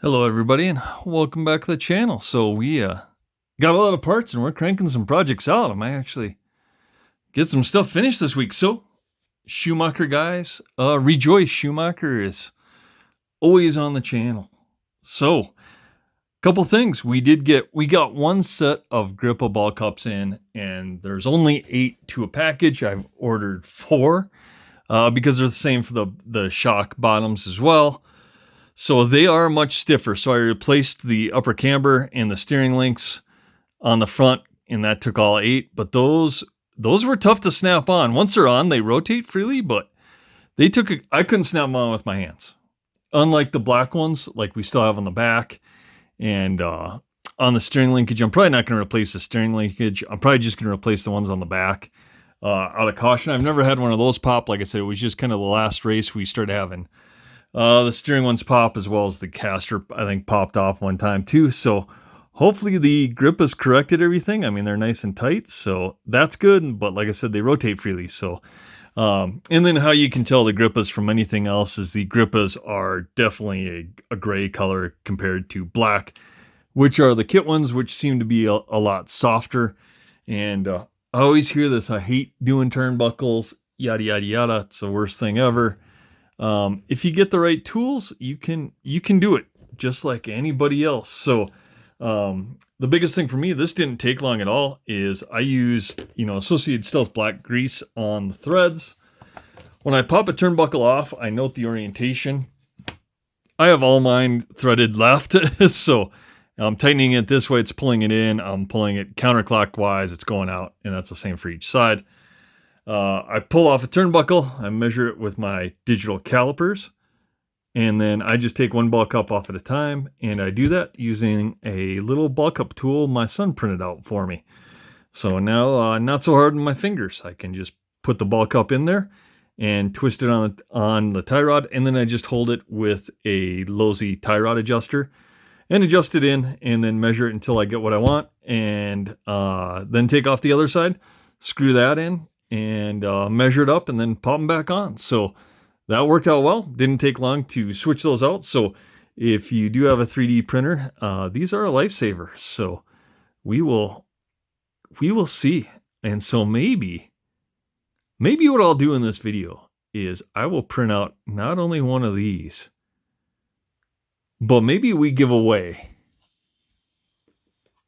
Hello, everybody, and welcome back to the channel. So we got a lot of parts, and we're cranking some projects out. I might actually get some stuff finished this week. So, Schumacher guys, rejoice! Schumacher is always on the channel. So, couple things we got one set of gripa ball cups in, and there's only 8 to a package. I've ordered 4 because they're the same for the shock bottoms as well. So they are much stiffer. So I replaced the upper camber and the steering links on the front, and that took all 8. But those were tough to snap on. Once they're on, they rotate freely, but I couldn't snap them on with my hands. Unlike the black ones, like we still have on the back, and on the steering linkage, I'm probably not going to replace the steering linkage. I'm probably just going to replace the ones on the back out of caution. I've never had one of those pop. Like I said, it was just kind of the last race we started having the steering ones pop, as well as the caster, I think, popped off one time too. So hopefully the grip has corrected everything. I mean, they're nice and tight, so that's good. But like I said, they rotate freely. So, and then how you can tell the grippas from anything else is the grippas are definitely a gray color compared to black, which are the kit ones, which seem to be a lot softer. And I always hear this: I hate doing turnbuckles, yada yada yada. It's the worst thing ever. If you get the right tools, you can do it just like anybody else. So, the biggest thing for me, this didn't take long at all, is I used, Associated Stealth black grease on the threads. When I pop a turnbuckle off, I note the orientation. I have all mine threaded left. So I'm tightening it this way. It's pulling it in. I'm pulling it counterclockwise. It's going out, and that's the same for each side. I pull off a turnbuckle, I measure it with my digital calipers, and then I just take one ball cup off at a time, and I do that using a little ball cup tool my son printed out for me. So now, not so hard on my fingers. I can just put the ball cup in there and twist it on the tie rod, and then I just hold it with a Losi tie rod adjuster and adjust it in, and then measure it until I get what I want, and then take off the other side, screw that in, and measure it up, and then pop them back on. So that worked out well. Didn't take long to switch those out. So if you do have a 3D printer, these are a lifesaver. So we will see. And so maybe what I'll do in this video is I will print out not only one of these, but maybe we give away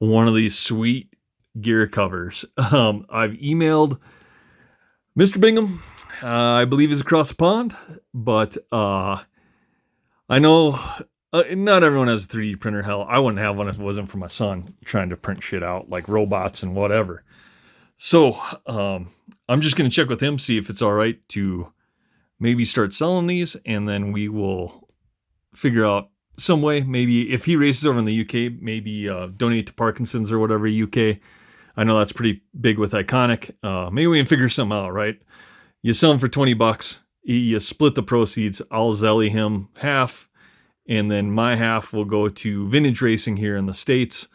one of these sweet gear covers. I've emailed Mr. Bingham, I believe he's across the pond, but I know not everyone has a 3D printer. Hell, I wouldn't have one if it wasn't for my son trying to print shit out like robots and whatever. So I'm just going to check with him, see if it's all right to maybe start selling these, and then we will figure out some way. Maybe if he races over in the UK, maybe donate to Parkinson's or whatever UK. I know that's pretty big with Iconic. Maybe we can figure something out, right? You sell them for $20. You split the proceeds. I'll Zelly him half, and then my half will go to vintage racing here in the States.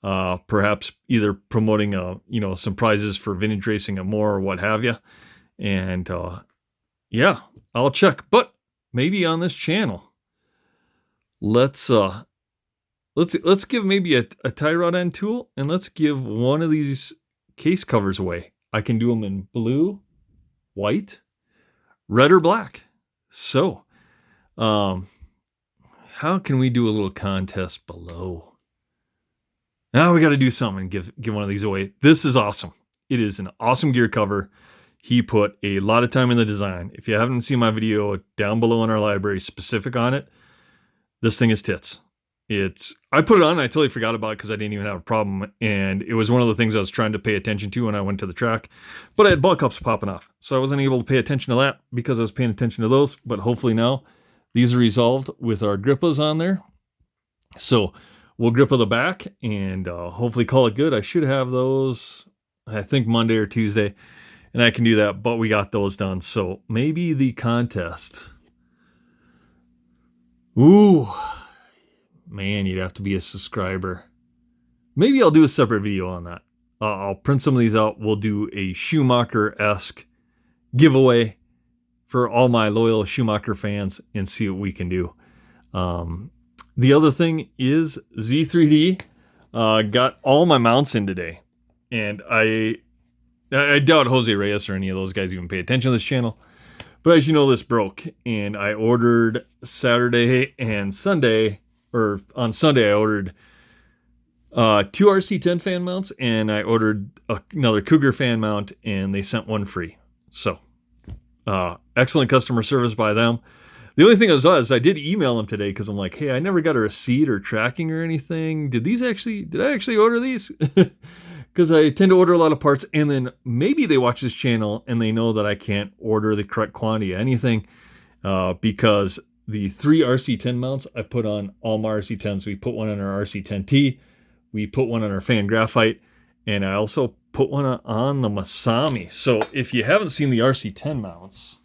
Perhaps either promoting some prizes for vintage racing and more, or what have you. And yeah, I'll check. But maybe on this channel, let's give maybe a tie rod end tool, and let's give one of these case covers away. I can do them in blue, white, red, or black. So, how can we do a little contest below? Now we got to do something and give one of these away. This is awesome. It is an awesome gear cover. He put a lot of time in the design. If you haven't seen my video down below in our library specific on it, this thing is tits. I put it on and I totally forgot about it because I didn't even have a problem. And it was one of the things I was trying to pay attention to when I went to the track. But I had ball cups popping off. So I wasn't able to pay attention to that because I was paying attention to those. But hopefully now these are resolved with our grippas on there. So we'll grippa the back and hopefully call it good. I should have those, I think, Monday or Tuesday. And I can do that. But we got those done. So maybe the contest. Ooh. Man, you'd have to be a subscriber. Maybe I'll do a separate video on that. I'll print some of these out. We'll do a Schumacher-esque giveaway for all my loyal Schumacher fans and see what we can do. The other thing is Z3D got all my mounts in today. And I doubt Jose Reyes or any of those guys even pay attention to this channel. But as you know, this broke. And I ordered Saturday and Sunday, or on Sunday I ordered 2 RC10 fan mounts, and I ordered another Cougar fan mount, and they sent one free. So, excellent customer service by them. The only thing is I did email them today because I'm like, hey, I never got a receipt or tracking or anything. Did I actually order these? Because I tend to order a lot of parts, and then maybe they watch this channel and they know that I can't order the correct quantity of anything because the 3 RC10 mounts I put on all my RC10s. We put one on our RC10T, we put one on our fan graphite, and I also put one on the Masami. So if you haven't seen the RC10 mounts,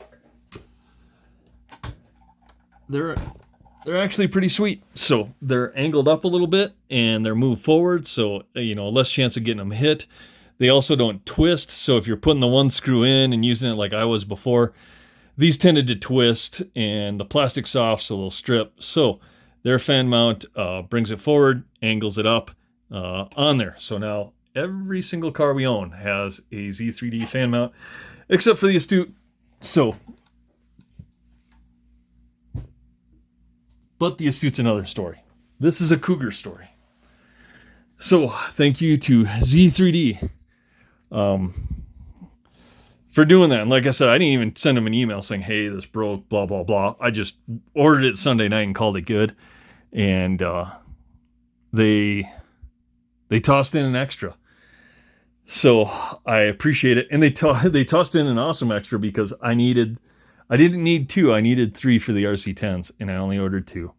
they're actually pretty sweet. So they're angled up a little bit and they're moved forward, so less chance of getting them hit. They also don't twist, so if you're putting the one screw in and using it like I was before, these tended to twist and the plastic's off, so they'll strip. So their fan mount brings it forward, angles it up on there. So now every single car we own has a Z3D fan mount, except for the Astute. But the Astute's another story. This is a Cougar story. So thank you to Z3D for doing that. And like I said, I didn't even send them an email saying, hey, this broke, blah, blah, blah. I just ordered it Sunday night and called it good. And they tossed in an extra. So I appreciate it. And they tossed in an awesome extra because I didn't need 2. I needed 3 for the RC10s, and I only ordered 2.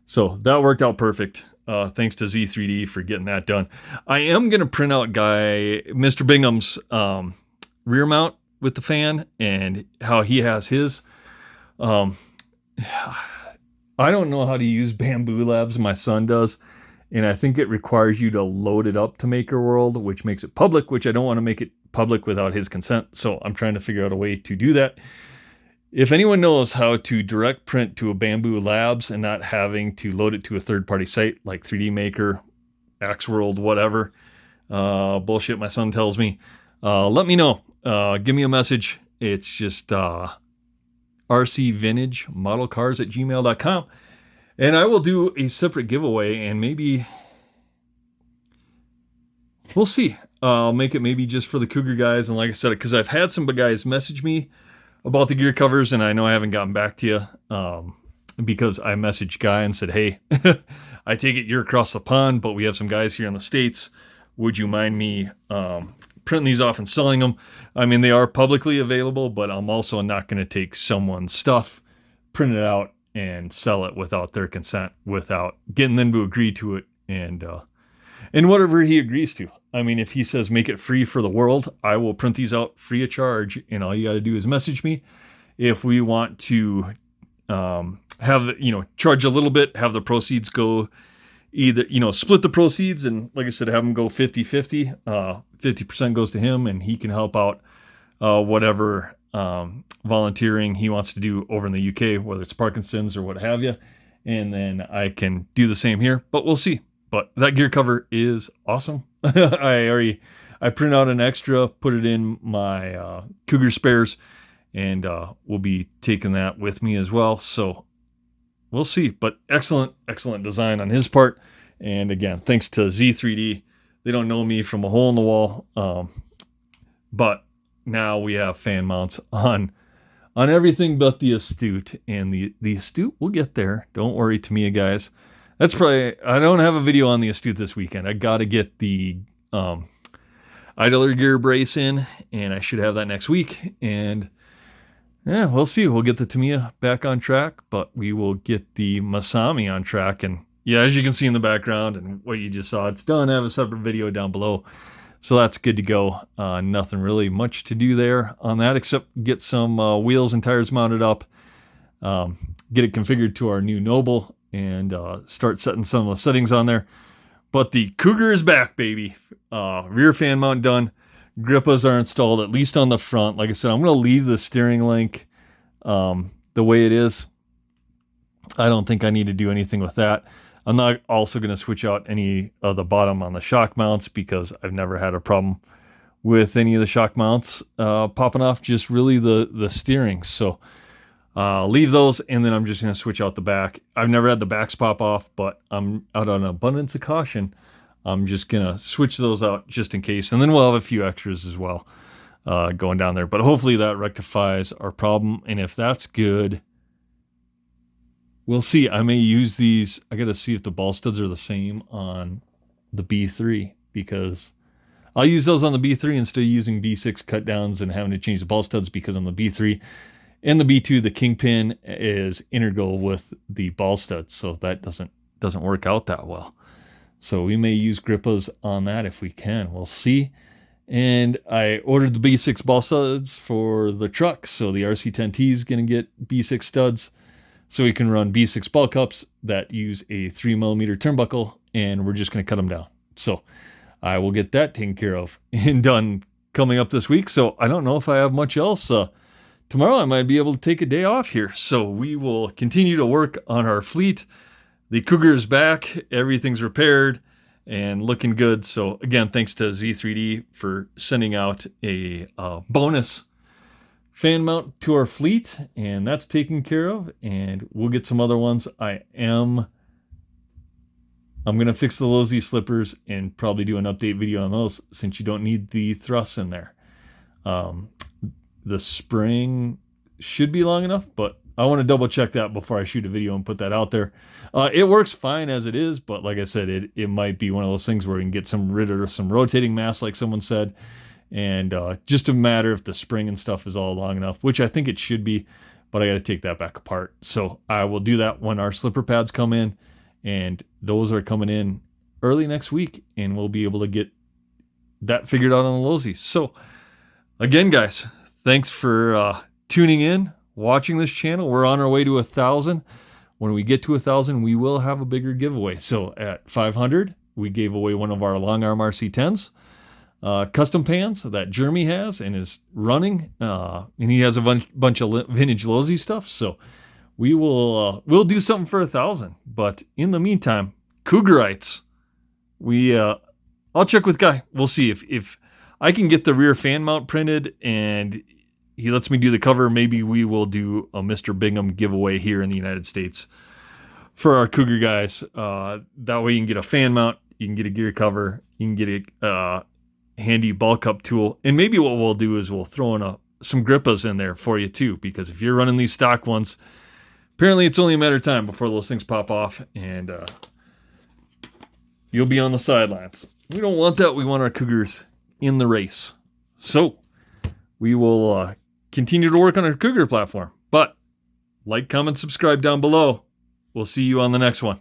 So that worked out perfect. Thanks to Z3D for getting that done. I am going to print out Mr. Bingham's rear mount with the fan and how he has his. I don't know how to use Bamboo Labs. My son does. And I think it requires you to load it up to Maker World, which makes it public, which I don't want to make it public without his consent. So I'm trying to figure out a way to do that. If anyone knows how to direct print to a Bamboo Labs and not having to load it to a third-party site like 3D Maker, Axworld, whatever, bullshit my son tells me, let me know. Give me a message. It's just rcvintagemodelcars@gmail.com. And I will do a separate giveaway, and maybe we'll see. I'll make it maybe just for the Cougar guys. And like I said, because I've had some guys message me about the gear covers, and I know I haven't gotten back to you because I messaged Guy and said, hey, I take it you're across the pond, but we have some guys here in the States. Would you mind me printing these off and selling them? I mean, they are publicly available, but I'm also not going to take someone's stuff, print it out, and sell it without their consent, without getting them to agree to it, and whatever he agrees to. I mean, if he says make it free for the world, I will print these out free of charge, and all you got to do is message me. If we want to charge a little bit, have the proceeds go either, split the proceeds, and like I said, have them go 50-50. 50% goes to him, and he can help out whatever volunteering he wants to do over in the UK, whether it's Parkinson's or what have you. And then I can do the same here, but we'll see. But that gear cover is awesome. I print out an extra, put it in my Cougar spares, and we'll be taking that with me as well. So we'll see. But excellent design on his part. And again, thanks to Z3D. They don't know me from a hole in the wall. But now we have fan mounts on everything but the Astute. And the Astute will get there. Don't worry, Tamiya guys. That's probably, I don't have a video on the Astute this weekend. I got to get the idler gear brace in, and I should have that next week. And yeah, we'll see. We'll get the Tamiya back on track, but we will get the Masami on track. And yeah, as you can see in the background and what you just saw, it's done. I have a separate video down below. So that's good to go. Nothing really much to do there on that except get some wheels and tires mounted up, get it configured to our new Noble, and start setting some of the settings on there. But the Cougar is back, baby. Rear fan mount done. Gripas are installed, at least on the front. Like I said, I'm going to leave the steering link the way it is. I don't think I need to do anything with that. I'm not also going to switch out any of the bottom on the shock mounts because I've never had a problem with any of the shock mounts popping off, just really the steering. So leave those, and then I'm just going to switch out the back. I've never had the backs pop off, but I'm out on abundance of caution. I'm just going to switch those out just in case, and then we'll have a few extras as well going down there. But hopefully that rectifies our problem, and if that's good, we'll see. I may use these. I got to see if the ball studs are the same on the B3, because I'll use those on the B3 instead of using B6 cut downs and having to change the ball studs, because on the B3 and the B2, the kingpin is integral with the ball studs, so that doesn't work out that well. So we may use gripas on that if we can. We'll see. And I ordered the B6 ball studs for the truck, so the RC10T is going to get B6 studs, so we can run B6 ball cups that use a 3mm turnbuckle, and we're just going to cut them down. So I will get that taken care of and done coming up this week. So I don't know if I have much else. Tomorrow I might be able to take a day off here. So we will continue to work on our fleet. The Cougar is back. Everything's repaired and looking good. So again, thanks to Z3D for sending out a bonus fan mount to our fleet, and that's taken care of. And we'll get some other ones. I'm going to fix the low-Z slippers and probably do an update video on those, since you don't need the thrusts in there. The spring should be long enough, but I want to double check that before I shoot a video and put that out there. It works fine as it is, but like I said, it might be one of those things where we can get rid of some rotating mass, like someone said, and just a matter if the spring and stuff is all long enough, which I think it should be, but I got to take that back apart. So I will do that when our slipper pads come in, and those are coming in early next week, and we'll be able to get that figured out on the low-Z's. So again, guys, thanks for tuning in, watching this channel. We're on our way to 1,000. When we get to 1,000, we will have a bigger giveaway. So at 500, we gave away one of our long arm RC10s, custom pans that Jeremy has and is running, and he has a bunch of vintage low-Z stuff. So we'll do something for 1,000. But in the meantime, Cougarites, I'll check with Guy. We'll see if I can get the rear fan mount printed and he lets me do the cover. Maybe we will do a Mr. Bingham giveaway here in the United States for our Cougar guys. That way you can get a fan mount, you can get a gear cover, you can get a handy ball cup tool, and maybe what we'll do is we'll throw in some gripas in there for you too, because if you're running these stock ones, apparently it's only a matter of time before those things pop off and you'll be on the sidelines. We don't want that. We want our Cougars in the race. So we will continue to work on our Cougar platform. But like, comment, subscribe down below. We'll see you on the next one.